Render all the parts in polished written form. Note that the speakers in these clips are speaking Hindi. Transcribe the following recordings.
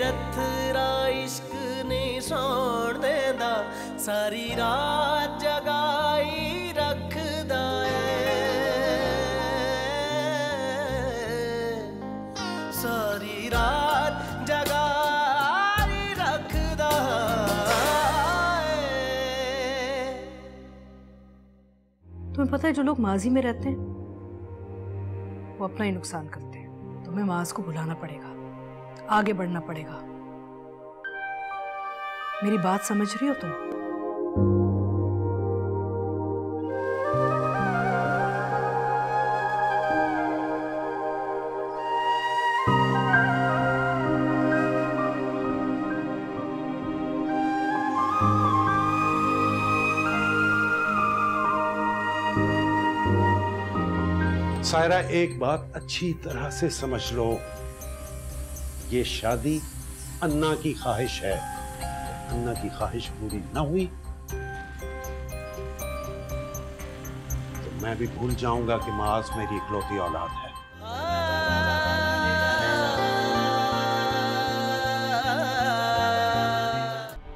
अथरा इश्क नहीं सौण देंदा, सारी रात जगाई रखदा सारी रात जगाई रखदा तुम्हें पता है जो लोग माजी में रहते हैं वो अपना ही नुकसान करते हैं। तुम्हें माज को भुलाना पड़ेगा, आगे बढ़ना पड़ेगा। मेरी बात समझ रही हो तुम? सायरा, एक बात अच्छी तरह से समझ लो, ये शादी अन्ना की ख्वाहिश है। अन्ना की ख्वाहिश पूरी ना हुई तो मैं भी भूल जाऊंगा कि माज मेरी इकलौती औलाद है।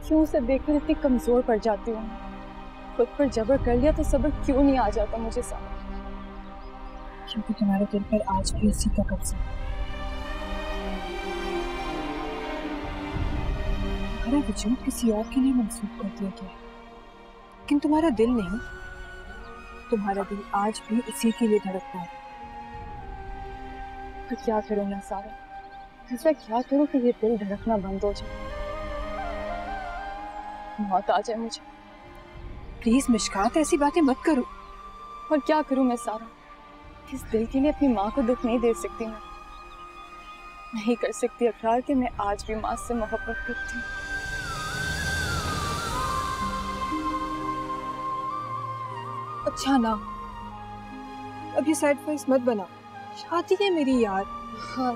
क्यों उसे देखकर इतनी कमजोर पड़ जाती हूँ? खुद पर जबर कर लिया तो सब्र क्यों नहीं आ जाता मुझे समझ? क्योंकि तुम्हारे दिल पर आज भी इसी का कब्जा है। तुम्हारा वजूद किसी और के लिए मंसूब कर दिया गया है, लेकिन तुम्हारा दिल नहीं। तुम्हारा दिल आज भी इसी के लिए धड़कता है। तो क्या करूं मैं सारा? ऐसा क्या करूं कि ये दिल धड़कना बंद हो जाए, मौत आ जाए मुझे? प्लीज मिशकात, ऐसी बातें मत करो। और क्या करूं मैं सारा? इस दिल के लिए अपनी माँ को दुख नहीं दे सकती मैं। नहीं कर सकती इकरार कि मैं आज भी माँ से मोहब्बत करती हूँ। अच्छा ना, अब ये सैड फेस मत बना। शादी है मेरी यार। हाँ,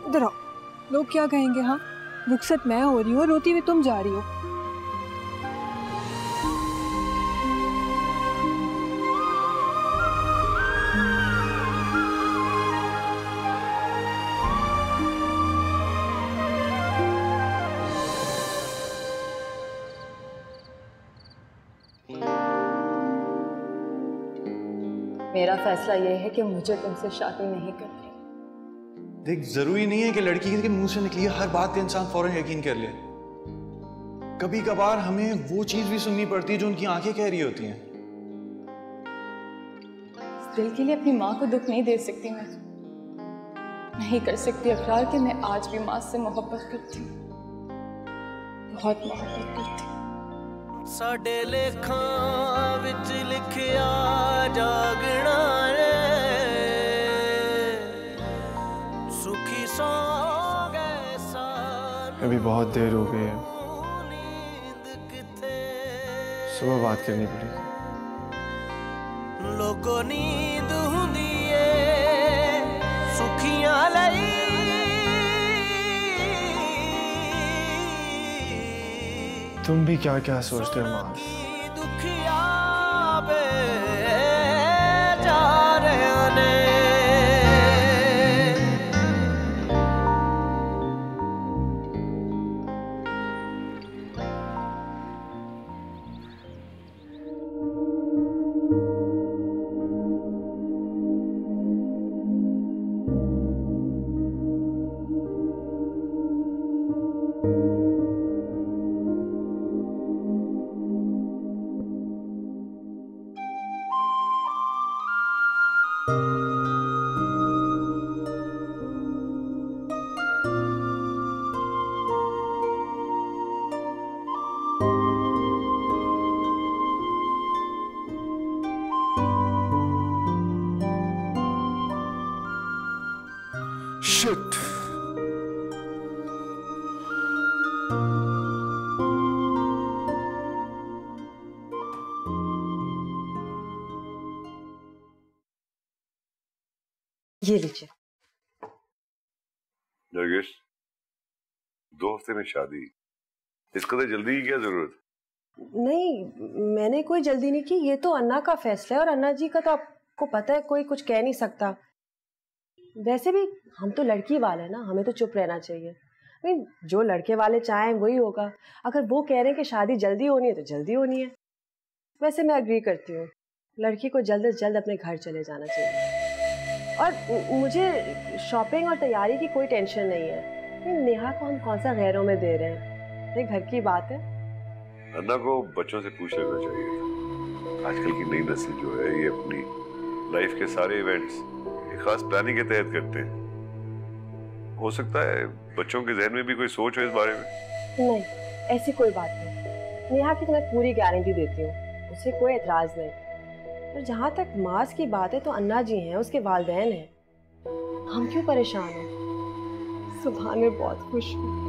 इधर आओ। लोग क्या कहेंगे? हाँ, रुखसत मैं हो रही हूँ, रोती हुई तुम जा रही हो। मेरा फैसला ये है कि मुझे तुमसे शादी नहीं करनी। देख, जरूरी नहीं है कि लड़की के मुंह से निकली हर बात पे इंसान फौरन यकीन कर ले। कभी कभार हमें वो चीज भी सुननी पड़ती है जो उनकी आंखें कह रही होती हैं। इस दिल के लिए अपनी माँ को दुख नहीं दे सकती मैं। नहीं कर सकती इकरार कि मैं आज भी माँ से मोहब्बत करती हूँ, बहुत मोहब्बत करती हूँ। साडे लेखां विच लिखिया जागना रे, सुखी सो गए सानू। अभी बहुत देर हो गई है, नींद किथे सुबह बात करनी पड़ेगी। लोगों नींद हुंदी ए सुखियां लई, तुम भी क्या क्या सोचते हो माँ? दुखिया बे जा रहे ने। शिट, ये लीजिए। नरगिस, 2 हफ्ते में शादी, इस कदर जल्दी की क्या जरूरत? नहीं, मैंने कोई जल्दी नहीं की। ये तो अन्ना का फैसला है और अन्ना जी का तो आपको पता है, कोई कुछ कह नहीं सकता। वैसे भी हम तो लड़की वाले हैं ना, हमें तो चुप रहना चाहिए। भाई जो लड़के वाले चाहें वही होगा। अगर वो कह रहे हैं कि शादी जल्दी होनी है तो जल्दी होनी है। वैसे मैं अग्री करती हूँ, लड़की को जल्द से जल्द अपने घर चले जाना चाहिए। और मुझे शॉपिंग और तैयारी की कोई टेंशन नहीं है। नेहा को हम कौन सा गैरों में दे रहे हैं, ये घर की बात है। अन्ना को बच्चों से पूछ लेना चाहिए था। आजकल की नई नस्ल जो है ये अपनी लाइफ के सारे इवेंट्स एक खास प्लानिंग के तहत करते हैं। हो सकता है बच्चों के जहन में भी कोई सोच हो इस बारे में। नहीं, ऐसी कोई बात नहीं। नेहा की तो मैं पूरी गारंटी देती हूँ, उसे कोई एतराज नहीं। पर जहाँ तक मास की बात है तो अन्ना जी हैं, उसके वालिदैन हैं, हम क्यों परेशान हैं। सुभान में बहुत खुश हूँ।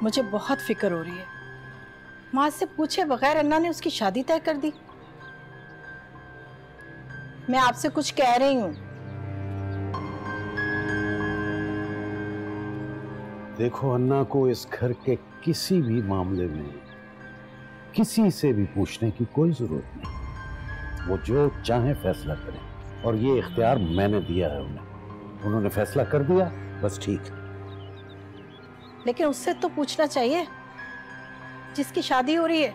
मुझे बहुत फिक्र हो रही है। माँ से पूछे बगैर अन्ना ने उसकी शादी तय कर दी। मैं आपसे कुछ कह रही हूँ। देखो, अन्ना को इस घर के किसी भी मामले में किसी से भी पूछने की कोई जरूरत नहीं। वो जो चाहे फैसला करें और ये इख्तियार मैंने दिया है उन्हें। उन्होंने फैसला कर दिया, बस ठीक है। लेकिन उससे तो पूछना चाहिए जिसकी शादी हो रही है।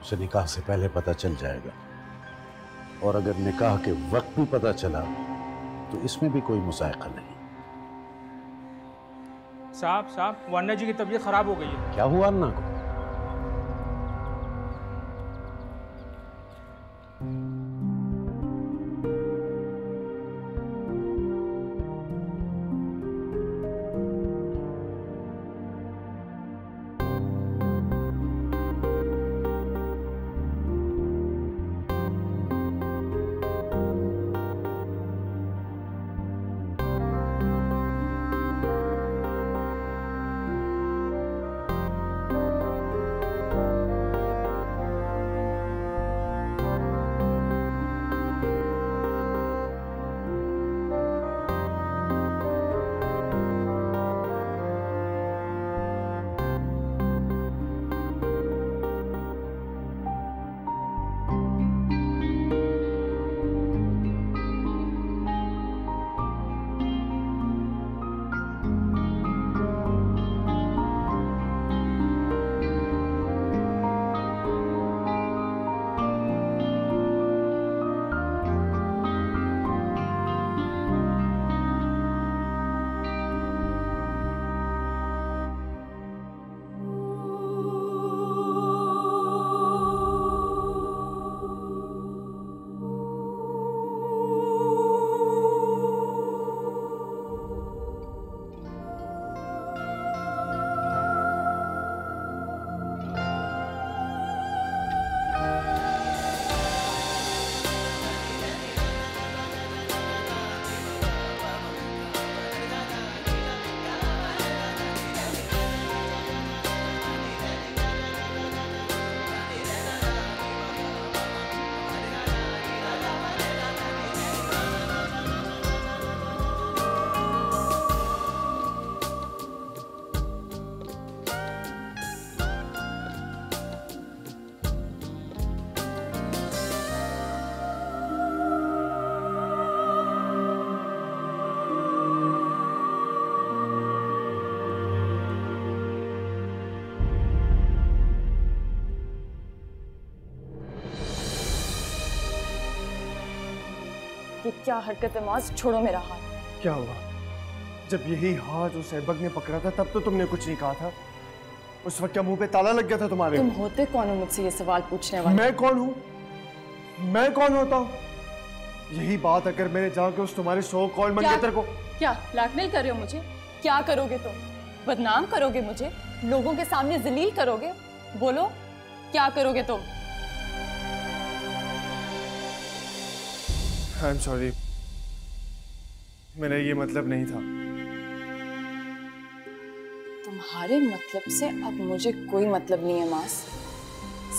उसे निकाह से पहले पता चल जाएगा, और अगर निकाह के वक्त भी पता चला तो इसमें भी कोई मुसायका नहीं। साहब वो अन्ना जी की तबीयत खराब हो गई है। क्या हुआ अन्ना को? ये क्या हरकत है माज, छोड़ो मेरा हाथ। क्या हुआ? जब यही हाथ उस ऐबक ने पकड़ा था तब तो तुमने कुछ नहीं कहा था। उस वक्त क्या मुंह पे ताला लग गया था तुम्हारे? तुम होते कौन हो मुझसे ये सवाल पूछने वाले? मैं कौन हूँ? मैं कौन होता हूँ? यही बात अगर मैंने जाके उस तुम्हारे सो कॉल मंगेतर को। क्या ब्लैकमेल कर रहे हो मुझे? क्या करोगे तुम? बदनाम करोगे मुझे? लोगों के सामने जलील करोगे? बोलो क्या करोगे तुम? आई एम सॉरी, मेरा ये मतलब नहीं था। तुम्हारे मतलब से अब मुझे कोई मतलब नहीं है मास,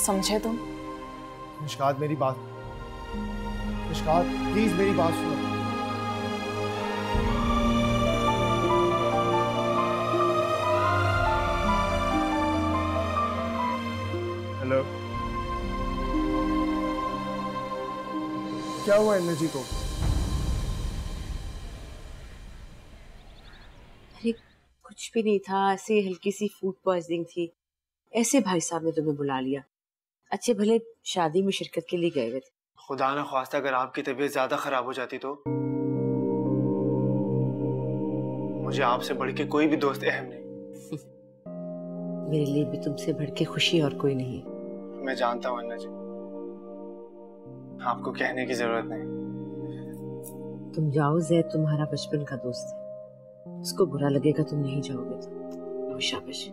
समझे तुम? मिशकात मेरी बात, मिशकात प्लीज मेरी बात सुनो। क्या हुआ एनर्जी को? अरे कुछ भी नहीं था, ऐसे हल्की सी फूड पॉइजनिंग थी। ऐसे भाई साहब ने तुम्हें बुला लिया, अच्छे भले शादी में शिरकत के लिए गए हुए थे। खुदा ना ख्वास्ता अगर आपकी तबीयत ज्यादा खराब हो जाती तो मुझे आपसे बढ़ के कोई भी दोस्त अहम नहीं। मेरे लिए भी तुमसे बढ़ के खुशी और कोई नहीं। मैं जानता हूँ अन्ना जी, आपको कहने की जरूरत नहीं। तुम जाओ, जैद तुम्हारा बचपन का दोस्त है, उसको बुरा लगेगा तुम नहीं जाओगे तो। शाबाश,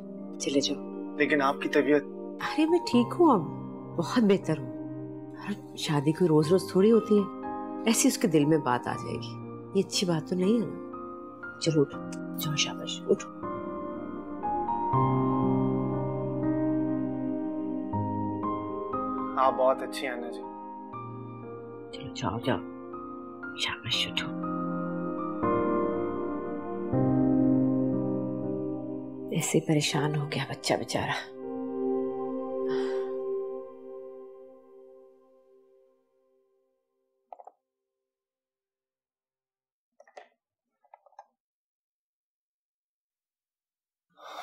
चले जाओ। लेकिन आपकी तबीयत? अरे मैं ठीक हूँ, अब बहुत बेहतर हूँ। शादी कोई रोज रोज थोड़ी होती है, ऐसी उसके दिल में बात आ जाएगी, ये अच्छी बात तो नहीं है ना। चलो उठो, जाओ, शाबाश उठो। आप बहुत अच्छी हैं अन्ना जी। चलो जाओ जाओ, शाबाश उठो। ऐसे परेशान हो गया बच्चा बेचारा।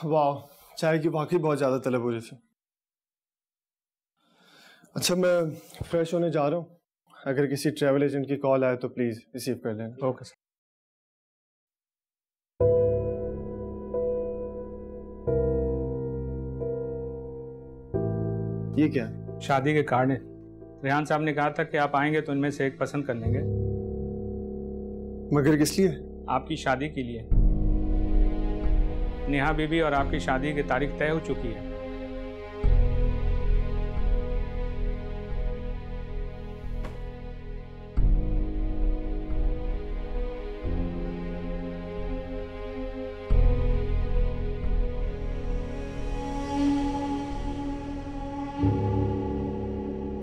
वाह, चाय की वाकई बहुत ज्यादा तलब हो रही थी। अच्छा, मैं फ्रेश होने जा रहा हूँ, अगर किसी ट्रैवल एजेंट की कॉल आए तो प्लीज रिसीव कर लेना। Okay sir. ये क्या? शादी के कार्ड है। रेहान साहब ने कहा था कि आप आएंगे तो इनमें से एक पसंद कर लेंगे। मगर किस लिए? आपकी शादी के लिए। नेहा बीबी और आपकी शादी की तारीख तय हो चुकी है।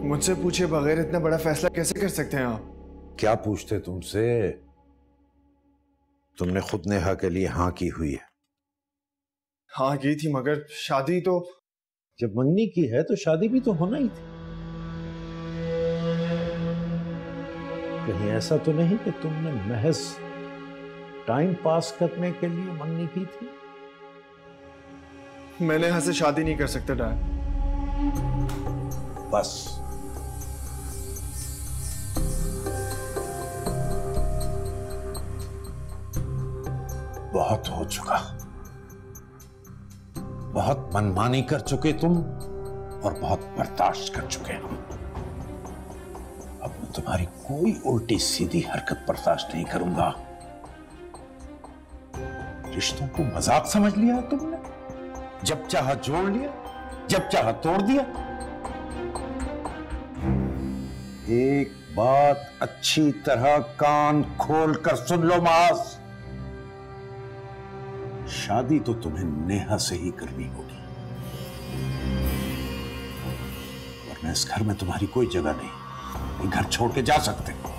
मुझसे पूछे बगैर इतना बड़ा फैसला कैसे कर सकते हैं आप? क्या पूछते तुमसे? तुमने खुद नेहा के लिए हाँ की हुई है। हाँ की थी, मगर शादी तो जब मंगनी की है तो शादी भी तो होना ही थी। कहीं ऐसा तो नहीं कि तुमने महज टाइम पास करने के लिए मंगनी की थी? मैंने यहाँ से शादी नहीं कर सकता डैड। बस बहुत हो चुका, बहुत मनमानी कर चुके तुम और बहुत बर्दाश्त कर चुके हम। अब मैं तुम्हारी कोई उल्टी सीधी हरकत बर्दाश्त नहीं करूंगा। रिश्तों को मजाक समझ लिया तुमने, जब चाहा जोड़ लिया, जब चाहा तोड़ दिया। एक बात अच्छी तरह कान खोल कर सुन लो मास, शादी तो तुम्हें नेहा से ही करनी होगी, वरना इस घर में तुम्हारी कोई जगह नहीं। ये घर छोड़ के जा सकते हो।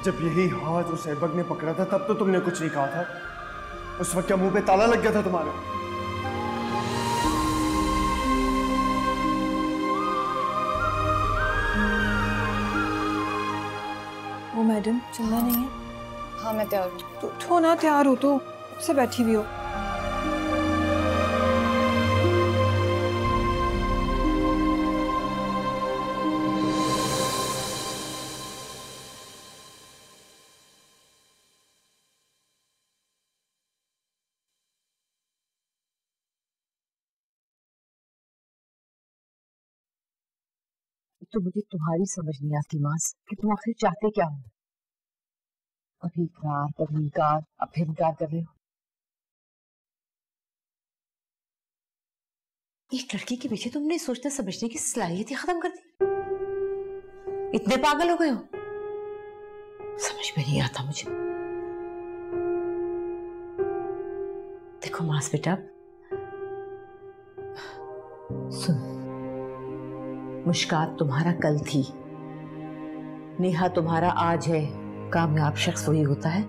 जब यही हाथ उस ऐबक ने पकड़ा था तब तो तुमने कुछ नहीं कहा था। उस वक्त क्या मुंह पे ताला लग गया था तुम्हारे? वो मैडम चलना नहीं है? हाँ मैं तैयार हूँ। तो उठो ना, तैयार हो तो से बैठी हुई हो। तो मुझे तुम्हारी समझ नहीं आती मास कि तुम आखिर चाहते क्या हो। कभी इकरार, कभी इनकार, अब फिर इनकार कर रहे हो। एक लड़की के पीछे तुमने सोचने समझने की सलाहियत ही खत्म कर दी। इतने पागल हो गए हो, समझ में नहीं आता मुझे। देखो मास बेटा, सुन, मुश्कात तुम्हारा कल थी, नेहा तुम्हारा आज है। कामयाब शख्स वही होता है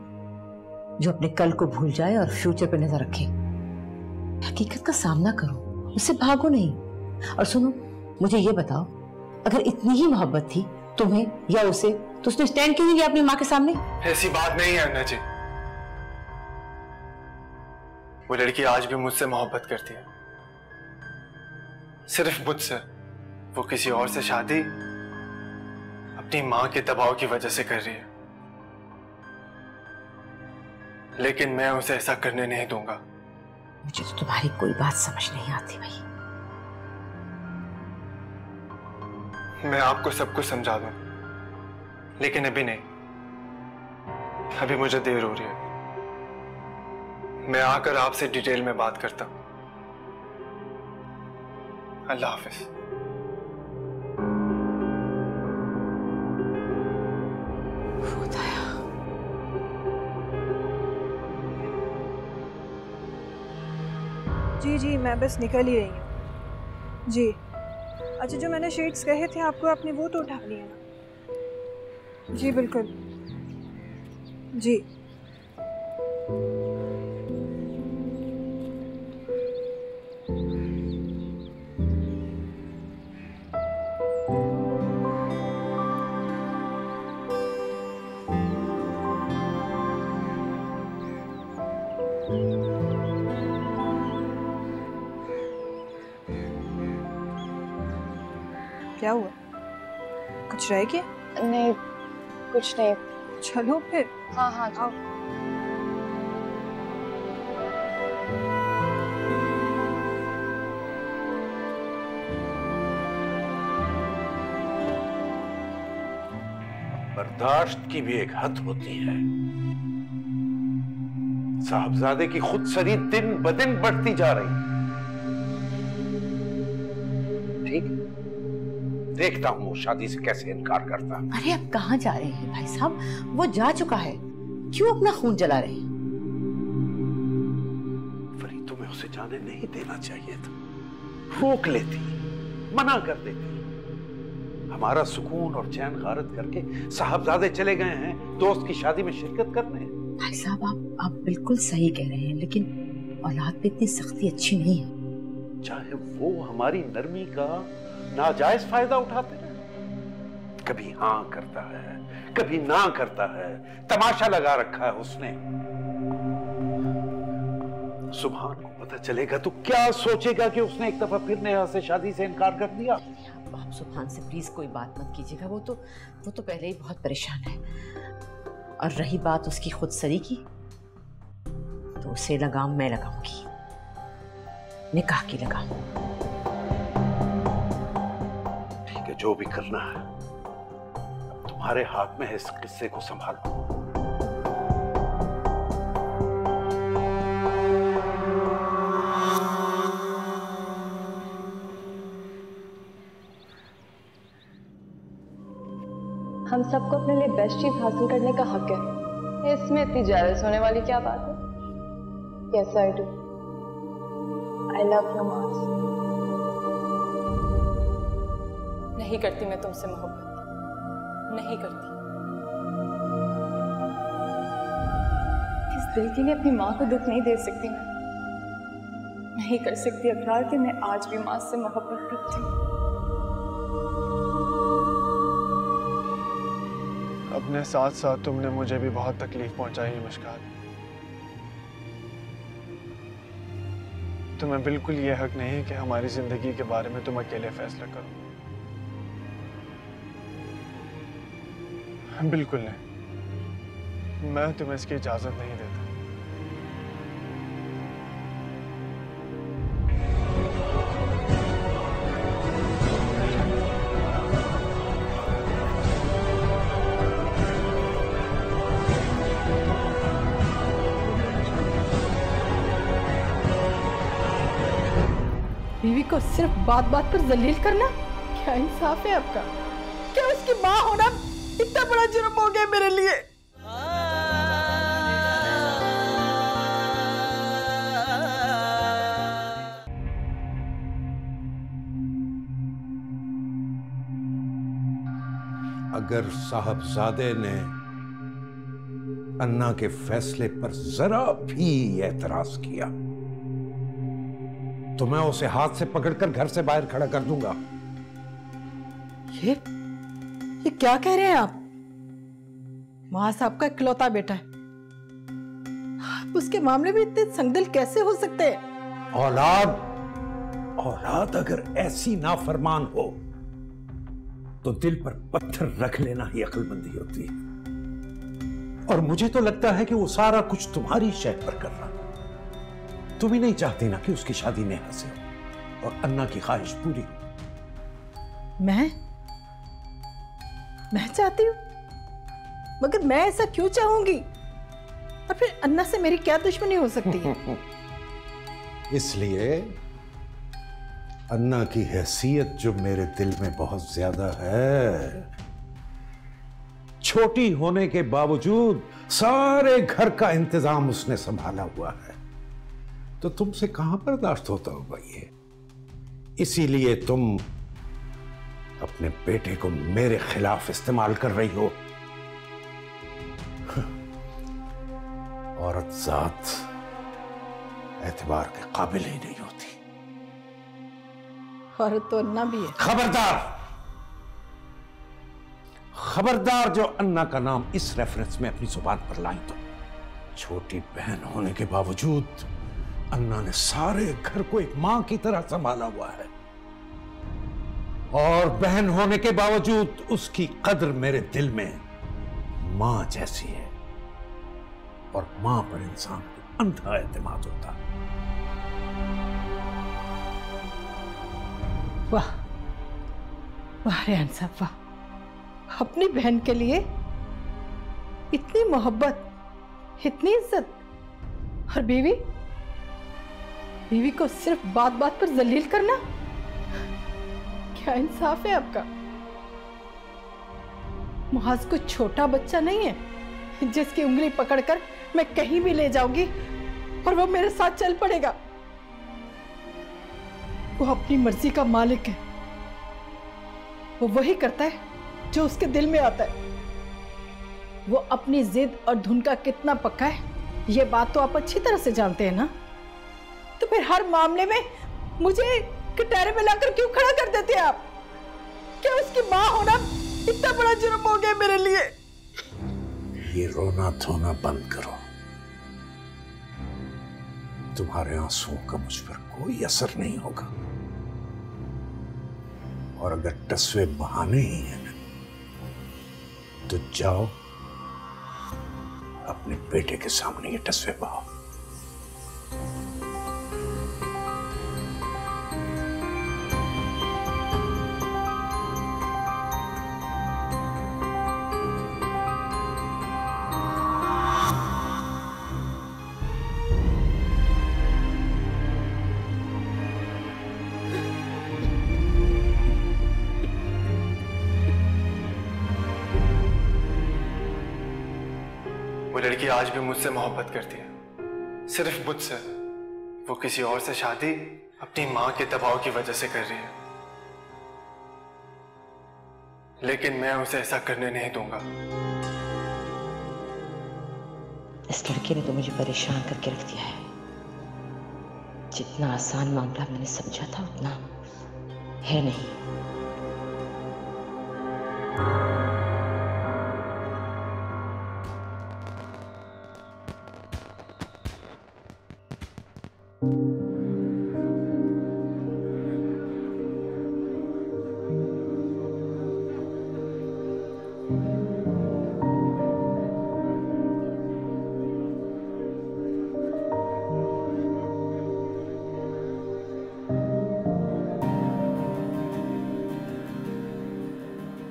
जो अपने कल को भूल जाए और फ्यूचर पे नजर रखे। हकीकत का सामना करो, उससे भागो नहीं। और सुनो, मुझे ये बताओ, अगर इतनी ही मोहब्बत थी तुम्हें या उसे, तो उसने स्टैंड क्यों नहीं लिया अपनी माँ के सामने? ऐसी बात नहीं है अन्ना जी, वो लड़की आज भी मुझसे मोहब्बत करती है, सिर्फ मुझसे। वो किसी और से शादी अपनी माँ के दबाव की वजह से कर रही है, लेकिन मैं उसे ऐसा करने नहीं दूंगा। मुझे तो तुम्हारी कोई बात समझ नहीं आती भाई। मैं आपको सब कुछ समझा दूं, लेकिन अभी नहीं, अभी मुझे देर हो रही है। मैं आकर आपसे डिटेल में बात करता हूं। अल्लाह हाफिज। जी जी, मैं बस निकल ही रही हूँ जी। अच्छा, जो मैंने शीट्स कहे थे आपको, आपने वो तो उठा लिया ना? जी बिल्कुल जी। क्या हुआ? कुछ रह गया? नहीं, कुछ नहीं। चलो फिर। हाँ हाँ आओ। बर्दाश्त की भी एक हद होती है। साहबजादे की खुदसरी दिन ब दिन बढ़ती जा रही। ठीक, देखता हूं वो शादी से कैसे इनकार करता। अरे अब कहाँ जा रहे हैं भाई साहब? वो जा चुका है, क्यों अपना खून जला रहे हैं? फरीद, तुम्हें उसे जाने नहीं देना चाहिए था। रोक लेती, मना कर देती। हमारा सुकून और चैन गारत करके साहबजादे चले गए हैं दोस्त की शादी में शिरकत करने। भाई साहब, आप बिल्कुल सही कह रहे हैं, लेकिन औलाद पे इतनी सख्ती अच्छी नहीं है। चाहे वो हमारी नरमी का नाजायज फायदा उठाते रहे। कभी हाँ करता है, कभी ना करता है, तमाशा लगा रखा है उसने। सुभान को पता चलेगा तो क्या सोचेगा कि उसने एक दफा फिर नेहा से शादी से इनकार कर दिया। आप सुभान से प्लीज कोई बात मत कीजिएगा, वो तो पहले ही बहुत परेशान है। और रही बात उसकी खुदसरी की, तो उसे लगाम मैं लगाऊंगी, निकाह की लगाम। ठीक है, जो भी करना है तुम्हारे हाथ में है। इस किस्से को संभालो। हम सबको अपने लिए बेस्ट चीज हासिल करने का हक है, इसमें इतनी जेलस होने वाली क्या बात है? Yes I do. I love you Mars. नहीं करती मैं तुमसे मोहब्बत, नहीं करती। इस दिल के लिए अपनी माँ को दुख नहीं दे सकती मैं। नहीं कर सकती अकरार कि मैं आज भी माँ से मोहब्बत करती हूँ। अपने साथ साथ तुमने मुझे भी बहुत तकलीफ पहुंचाई है मुश्कात। तुम्हें बिल्कुल ये हक नहीं है कि हमारी जिंदगी के बारे में तुम अकेले फैसला करो। बिल्कुल नहीं, मैं तुम्हें इसकी इजाजत नहीं देता। बीवी को सिर्फ बात बात पर जलील करना, क्या इंसाफ है आपका? क्या उसकी माँ होना इतना बड़ा जुर्म हो गया मेरे लिए? अगर साहबजादे ने अन्ना के फैसले पर जरा भी एतराज किया तो मैं उसे हाथ से पकड़कर घर से बाहर खड़ा कर दूंगा। ये क्या कह रहे हैं आप? वहां से आपका इकलौता बेटा है, आप उसके मामले में इतने संगदिल कैसे हो सकते हैं? औलाद अगर ऐसी नाफरमान हो तो दिल पर पत्थर रख लेना ही अक्लमंदी होती है। और मुझे तो लगता है कि वो सारा कुछ तुम्हारी शर्त पर कर रहा। तुम ही नहीं चाहती ना कि उसकी शादी नेहा से हो और अन्ना की ख्वाहिश पूरी हो। मैं चाहती हूँ, मगर मैं ऐसा क्यों चाहूंगी? और फिर अन्ना से मेरी क्या दुश्मनी हो सकती है? इसलिए अन्ना की हैसियत जो मेरे दिल में बहुत ज्यादा है, छोटी होने के बावजूद सारे घर का इंतजाम उसने संभाला हुआ है, तो तुमसे कहां बर्दाश्त होता होगा ये। इसीलिए तुम अपने बेटे को मेरे खिलाफ इस्तेमाल कर रही हो। औरत जात एतबार के काबिल ही नहीं होती। औरत तो अन्ना भी है। खबरदार जो अन्ना का नाम इस रेफरेंस में अपनी जुबान पर लाई तो। छोटी बहन होने के बावजूद अन्ना ने सारे घर को एक मां की तरह संभाला हुआ है, और बहन होने के बावजूद उसकी कद्र मेरे दिल में मां जैसी है, और मां पर इंसान को अंधा एतमाद होता। वाह वाह रेहान साहब, वाह! अपनी बहन के लिए इतनी मोहब्बत, इतनी इज्जत, और बीवी को सिर्फ बात बात पर जलील करना, क्या इंसाफ है आपका? मुहाज कोई छोटा बच्चा नहीं है जिसकी उंगली पकड़कर मैं कहीं भी ले जाऊंगी और वो मेरे साथ चल पड़ेगा। वो अपनी मर्जी का मालिक है, वो वही करता है जो उसके दिल में आता है। वो अपनी जिद और धुन का कितना पक्का है, ये बात तो आप अच्छी तरह से जानते हैं ना। तो फिर हर मामले में मुझे कटहरे में लाकर क्यों खड़ा कर देते हैं आप? क्या उसकी मां होना इतना बड़ा जुर्म हो गया मेरे लिए? ये रोना धोना बंद करो। तुम्हारे आंसुओं का मुझ पर कोई असर नहीं होगा, और अगर टसवे बहाने ही हैं तो जाओ अपने बेटे के सामने ये टसवे बहाओ। वो लड़की आज भी मुझसे मोहब्बत करती है, सिर्फ मुझसे। वो किसी और से शादी अपनी मां के दबाव की वजह से कर रही है, लेकिन मैं उसे ऐसा करने नहीं दूंगा। इस लड़के ने तो मुझे परेशान करके रख दिया है। जितना आसान मामला मैंने समझा था उतना है नहीं।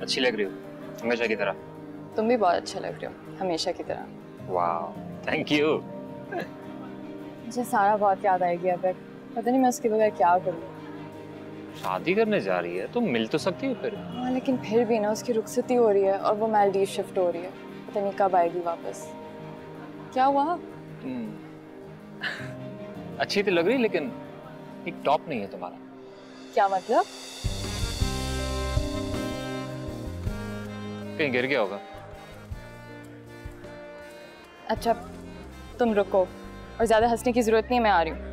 अच्छी लग रही हो हमेशा की तरह। तुम भी बहुत अच्छा लग रहे हो हमेशा की तरह। वाह, थैंक यू। मुझे सारा बहुत याद आएगी अब। पता नहीं मैं उसके बगैर क्या करूँ। शादी करने जा रही है तो मिल तो सकती हो फिर। हाँ, लेकिन फिर भी ना उसकी रुखसती हो रही है और वो मालदीव शिफ्ट हो रही है। पता नहीं कब आएगी वापस। क्या हुआ? अच्छी तो लग रही लेकिन एक टॉप नहीं है तुम्हारा। क्या मतलब? कहीं गिर गया होगा। अच्छा तुम रुको, और ज्यादा हंसने की जरूरत नहीं है, मैं आ रही हूँ।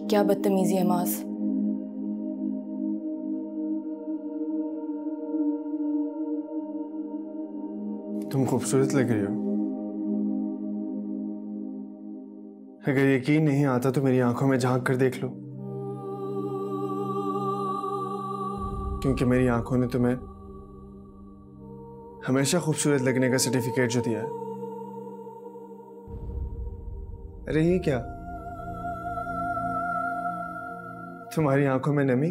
क्या बदतमीजी है मास। तुम खूबसूरत लग रही हो। अगर यकीन नहीं आता तो मेरी आंखों में झांक कर देख लो, क्योंकि मेरी आंखों ने तुम्हें हमेशा खूबसूरत लगने का सर्टिफिकेट जो दिया है। अरे ये क्या, तुम्हारी आंखों में नमी?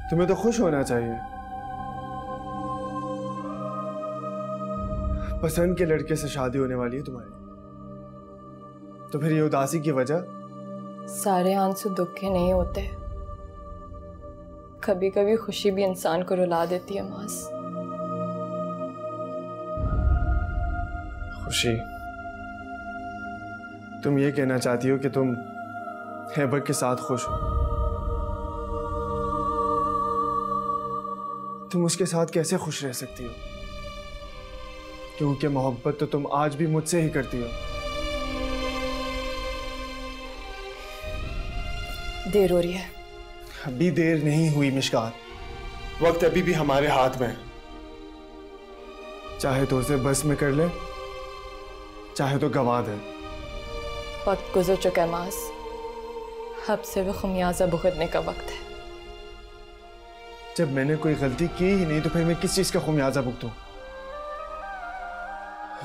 तुम्हें तो खुश होना चाहिए। पसंद के लड़के से शादी होने वाली है तुम्हारी, तो फिर ये उदासी की वजह? सारे आंसू दुख के नहीं होते, कभी कभी खुशी भी इंसान को रुला देती है मास। खुशी? तुम ये कहना चाहती हो कि तुम हैबत के साथ खुश हो? तुम उसके साथ कैसे खुश रह सकती हो? क्योंकि मोहब्बत तो तुम आज भी मुझसे ही करती हो। देर हो रही है। अभी देर नहीं हुई मिशकात, वक्त अभी भी हमारे हाथ में है। चाहे तो उसे बस में कर ले, चाहे तो गंवा दे। वक्त गुजर चुका है मास, अब सिर्फ खमियाजा भुगतने का वक्त है। जब मैंने कोई गलती की ही नहीं तो फिर मैं किस चीज का खमियाजा भुगतूं?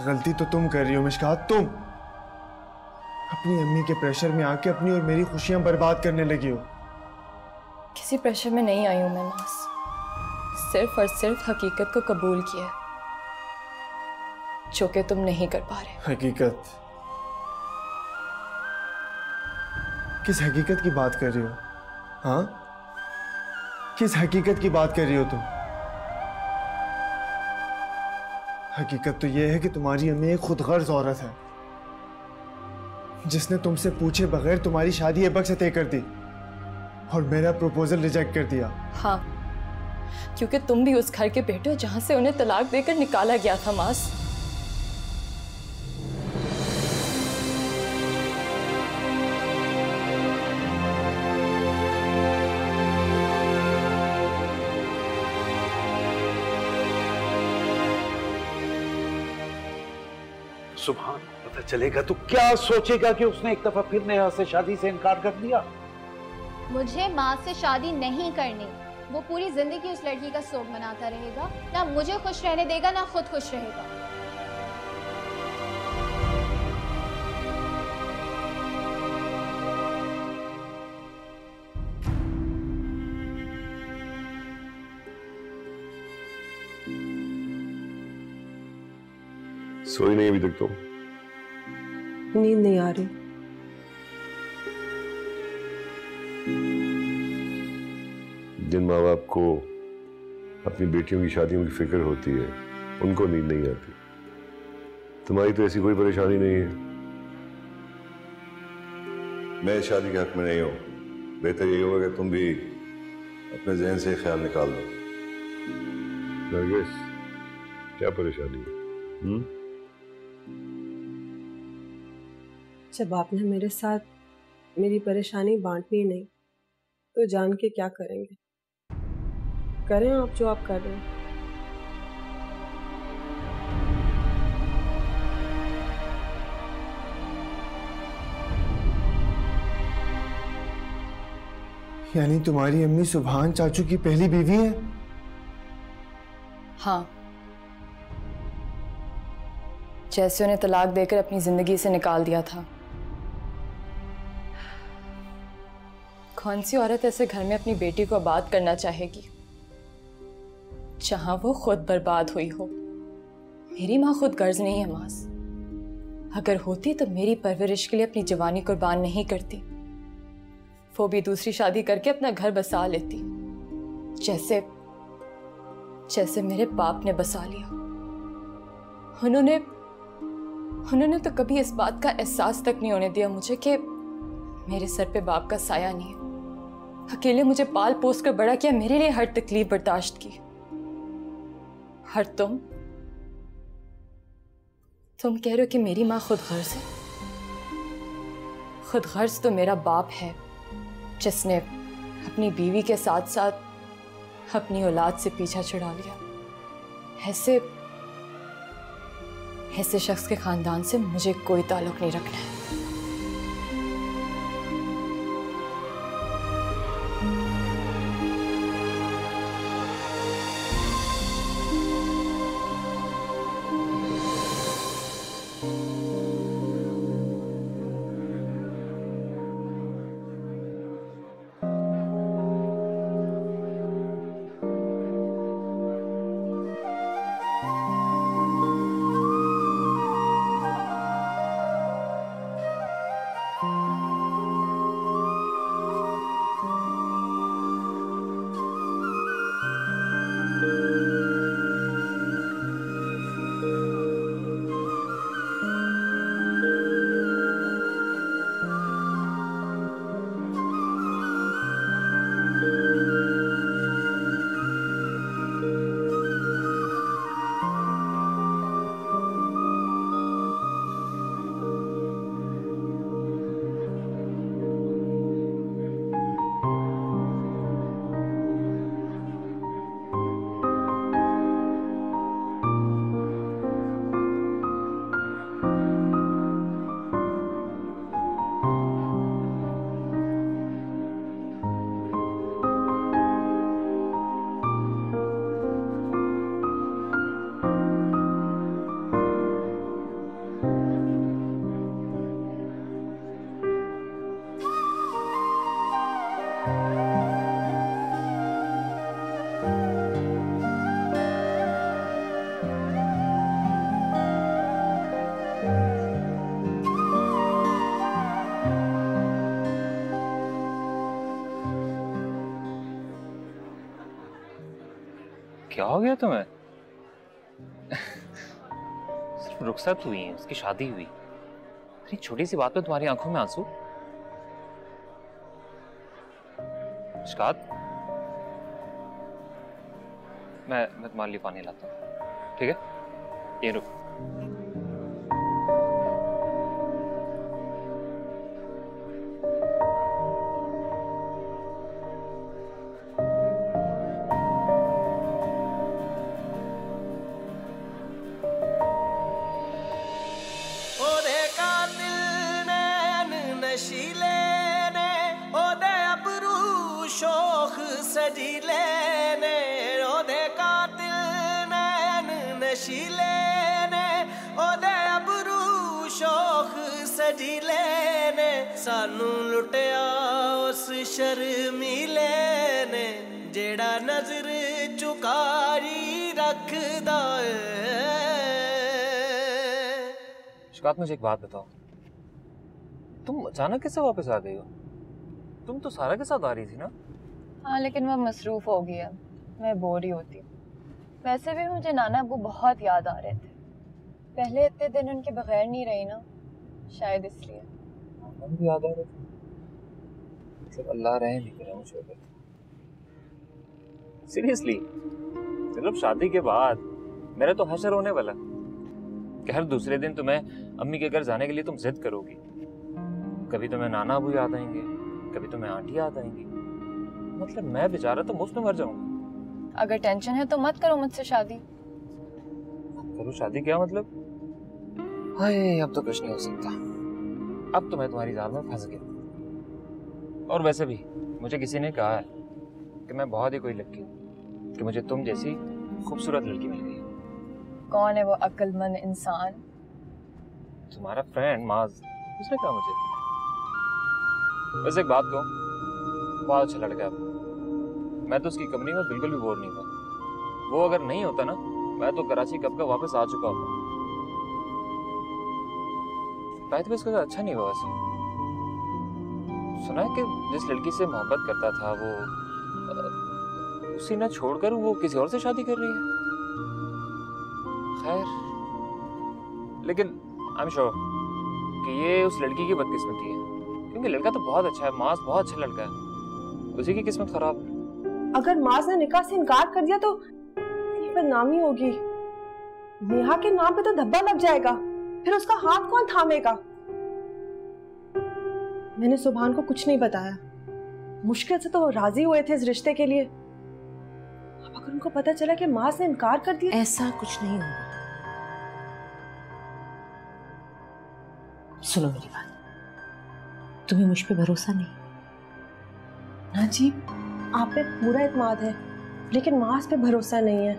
गलती तो तुम कर रही हो मिशकात, तुम अपनी अम्मी के प्रेशर में आके अपनी और मेरी खुशियां बर्बाद करने लगी हो। किसी प्रेशर में नहीं आई हूं मैं मास, सिर्फ और सिर्फ हकीकत को कबूल किया जो कि तुम नहीं कर पा रहे। हकीकत? किस हकीकत की बात कर रही हो? हाँ, किस हकीकत की बात कर रही हो तुम? हकीकत तो यह है कि तुम्हारी अम्मी एक खुदगर्ज औरत है, जिसने तुमसे पूछे बगैर तुम्हारी शादी ऐबक से तय कर दी और मेरा प्रपोजल रिजेक्ट कर दिया। हाँ, क्योंकि तुम भी उस घर के बेटे हो जहां से उन्हें तलाक देकर निकाला गया था मास। सुभान, पता चलेगा तो क्या सोचेगा कि उसने एक दफा फिर नेहा से शादी से इनकार कर दिया। मुझे माँ से शादी नहीं करनी। वो पूरी जिंदगी उस लड़की का शोक मनाता रहेगा, ना मुझे खुश रहने देगा ना खुद खुश रहेगा। सोई नहीं अभी तक तो? नींद नहीं आ रही। जिन माँ बाप को अपनी बेटियों की शादियों की फिक्र होती है उनको नींद नहीं आती। तुम्हारी तो ऐसी कोई परेशानी नहीं है। मैं इस शादी के हक में नहीं हूं। बेहतर यही होगा कि तुम भी अपने जहन से ख्याल निकाल दो। नरगिस, क्या परेशानी है? जब आपने मेरे साथ मेरी परेशानी बांटनी नहीं तो जान के क्या करेंगे? करें आप जो आप कर रहे हैं। यानी तुम्हारी अम्मी सुभान चाचू की पहली बीवी है? हाँ, जैसे उन्हें तलाक देकर अपनी जिंदगी से निकाल दिया था। कौन सी औरत ऐसे घर में अपनी बेटी को आबाद करना चाहेगी जहां वो खुद बर्बाद हुई हो? मेरी माँ खुद गर्ज नहीं है मास। अगर होती तो मेरी परवरिश के लिए अपनी जवानी कुर्बान नहीं करती, वो भी दूसरी शादी करके अपना घर बसा लेती, जैसे जैसे मेरे बाप ने बसा लिया। उन्होंने तो कभी इस बात का एहसास तक नहीं होने दिया मुझे कि मेरे सर पे बाप का साया नहीं है। अकेले मुझे पाल पोस कर बड़ा किया, मेरे लिए हर तकलीफ बर्दाश्त की। हर तुम कह रहे हो कि मेरी माँ खुद गर्ज है। खुद गर्ज तो मेरा बाप है, जिसने अपनी बीवी के साथ साथ अपनी औलाद से पीछा छुड़ा लिया। ऐसे शख्स के खानदान से मुझे कोई ताल्लुक नहीं रखना है। क्या हो गया तुम्हें? सिर्फ रुखसत हुई है, उसकी शादी हुई, इतनी छोटी सी बात पे तुम्हारी आंखों में आंसू? शिकात, मैं तुम्हारे लिए पानी लाता हूँ, ठीक है? ये रुक। सानू लुटिया उस शर्मीले ने जेड़ा नजर चुकारी रखदा है। शिकात, मुझे एक बात बताओ, तुम अचानक कैसे वापस आ गई हो? तुम तो सारा के साथ आ रही थी ना? हाँ, लेकिन वह मसरूफ हो गया, मैं बोर ही होती। वैसे भी मुझे नाना अब्बू बहुत याद आ रहे थे। पहले इतने दिन उनके बगैर नहीं रही ना, शायद इसलिए। हम भी याद आ रहे थे, सिर्फ अल्लाह रहे नहीं करे मुझे। सीरियसली, सिर्फ शादी के बाद मेरा तो हशर होने वाला कि हर दूसरे दिन तुम्हें अम्मी के घर जाने के लिए तुम जिद करोगी, कभी तुम्हें नाना अबू याद आएंगे, कभी तुम्हें आंटी याद आएंगी। मतलब मैं बेचारा तो मुफ्त में मर जाऊंगा। अगर टेंशन है तो मत करो मुझसे शादी। करो शादी क्या मतलब? हाय अब तो कुछ नहीं हो सकता। अब तो मैं तुम्हारी जाल में फंस गया। और वैसे भी मुझे किसी ने कहा है कि मैं बहुत ही कोई लकी हूँ कि मुझे तुम जैसी खूबसूरत लड़की मिल गई। कौन है वो अक्लमंद इंसान? तुम्हारा फ्रेंड माज, उसने कहा मुझे। वैसे एक बात कहूँ, बहुत अच्छा लड़का है। मैं तो उसकी कंपनी में बिल्कुल भी बोर नहीं हुआ। वो अगर नहीं होता ना, मैं तो कराची कब का वापस आ चुका होता। बात भी उसका अच्छा नहीं हुआ। वैसे सुना है कि जिस लड़की से मोहब्बत करता था वो उसी ना छोड़कर वो किसी और से शादी कर रही है। खैर, लेकिन आई एम श्योर कि ये उस लड़की की बदकिस्मती है, क्योंकि लड़का तो बहुत अच्छा है। मास बहुत अच्छा लड़का है, उसी की किस्मत खराब है। अगर माज ने निकाह से इनकार कर दिया तो बदनामी होगी। नेहा के नाम पे तो धब्बा लग जाएगा, फिर उसका हाथ कौन थामेगा? मैंने सुभान को कुछ नहीं बताया। मुश्किल से तो वो राजी हुए थे इस रिश्ते के लिए। अब अगर उनको पता चला कि माज ने इनकार कर दिया। ऐसा कुछ नहीं होगा। सुनो मेरी बात, तुम्हें मुझ पे भरोसा नहीं? ना जी, आप पे पूरा इत्मीनान है, लेकिन माज पे भरोसा नहीं है।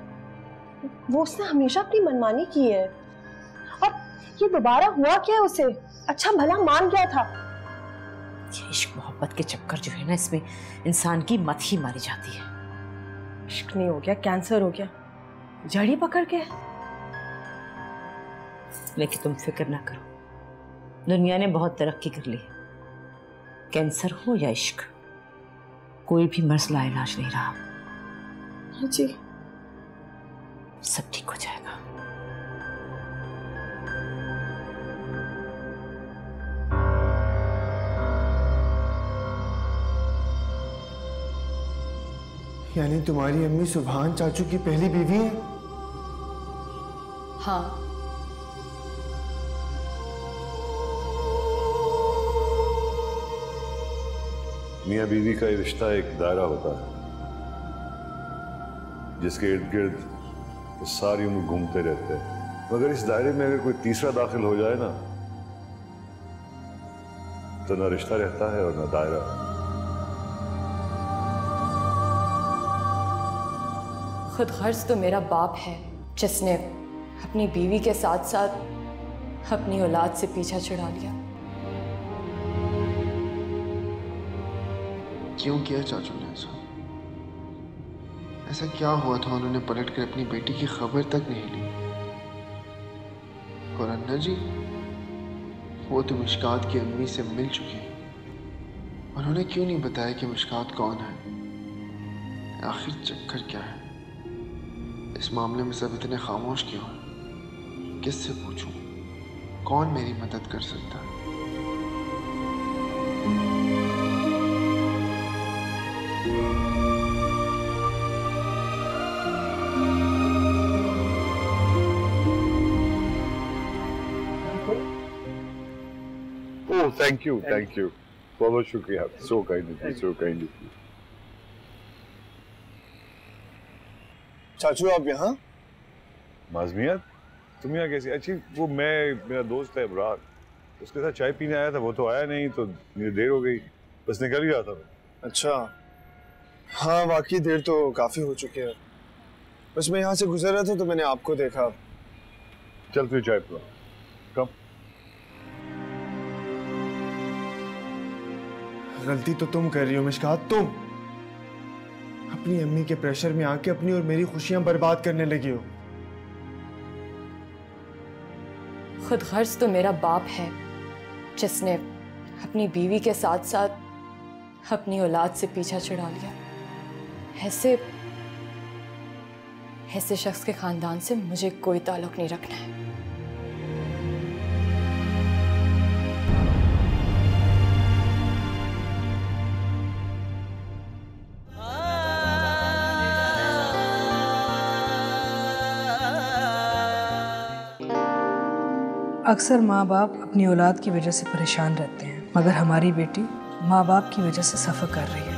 वो उसने हमेशा अपनी मनमानी की है, और ये दोबारा हुआ क्या है उसे? अच्छा भला मान गया था। ये इश्क मोहब्बत के चक्कर जो है ना, इसमें इंसान की मत ही मारी जाती है। इश्क नहीं हो गया, कैंसर हो गया, जड़ी पकड़ के। लेकिन तुम फिक्र ना करो, दुनिया ने बहुत तरक्की कर ली। कैंसर हो या इश्क, कोई भी मर्ज लाइलाज नहीं रहा। जी, सब ठीक हो जाएगा। यानी तुम्हारी अम्मी सुभान चाचू की पहली बीवी है? हाँ। मियाँ बीवी का ये रिश्ता एक दायरा होता है जिसके इर्द गिर्द सारी उम्र घूमते रहते हैं। मगर इस दायरे में अगर कोई तीसरा दाखिल हो जाए ना, तो ना रिश्ता रहता है और ना दायरा। खुद गर्ज तो मेरा बाप है जिसने अपनी बीवी के साथ साथ अपनी औलाद से पीछा छुड़ा लिया। क्यों किया चाचू ने ऐसा? ऐसा क्या हुआ था उन्होंने पलट कर अपनी बेटी की खबर तक नहीं ली? और अन्ना जी, वो तो मिशकात की अम्मी से मिल चुकी है। उन्होंने क्यों नहीं बताया कि मिशकात कौन है? आखिर चक्कर क्या है? इस मामले में सब इतने खामोश क्यों हैं? किससे पूछूं? कौन मेरी मदद कर सकता है? Oh, thank you. बहुत शुक्रिया, so kind of you, so kind of you. चाचू आप यहाँ? माज़मियत, तुम यहाँ कैसी? अच्छी, वो मेरा दोस्त है अबरार, उसके साथ चाय पीने आया था, वो तो आया नहीं, तो मुझे देर हो गई, बस निकल ही रहा था। अच्छा, हाँ वाकई देर तो काफी हो चुकी है। बस मैं यहाँ से गुजर रहा था तो मैंने आपको देखा। चल फिर चाय पिला, कम। गलती तो तुम कर रही हो मिशकात, तुम अपनी अम्मी के प्रेशर में आके अपनी और मेरी खुशियां बर्बाद करने लगी हो। खुद गर्ज तो मेरा बाप है जिसने अपनी बीवी के साथ साथ अपनी औलाद से पीछा छुड़ा लिया। ऐसे शख्स के खानदान से मुझे कोई ताल्लुक नहीं रखना है। अक्सर माँ बाप अपनी औलाद की वजह से परेशान रहते हैं। मगर हमारी बेटी माँ बाप की वजह से सफ़र कर रही है।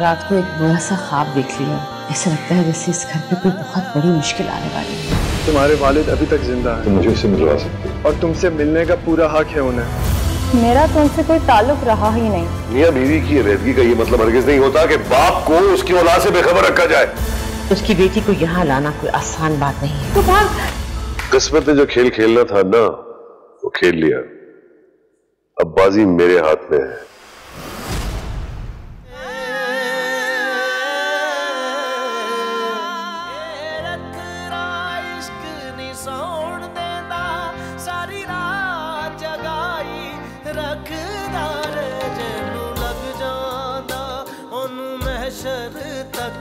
रात को एक बुरा सा ख्वाब देख लिया, ऐसा लगता है जैसे इस घर पे कोई बहुत बड़ी मुश्किल आने वाली है। तुम्हारे वालिद अभी तक जिंदा हैं। तुम मुझे उससे मिलवा सकते हो और तुमसे मिलने का पूरा हक है उन्हें। मेरा तो उनसे कोई ताल्लुक रहा ही नहीं। मियां बीवी की रेदगी का ये मतलब हरगिज नहीं होता कि बाप को उसकी औलाद से बेखबर रखा जाए। उसकी बेटी को यहाँ लाना कोई आसान बात नहीं है। तो किस्मत ने जो खेल खेलना था ना, वो खेल लिया। अब बाजी मेरे हाथ में है। रखदार जैनू लग जांदा ओनू महशर तक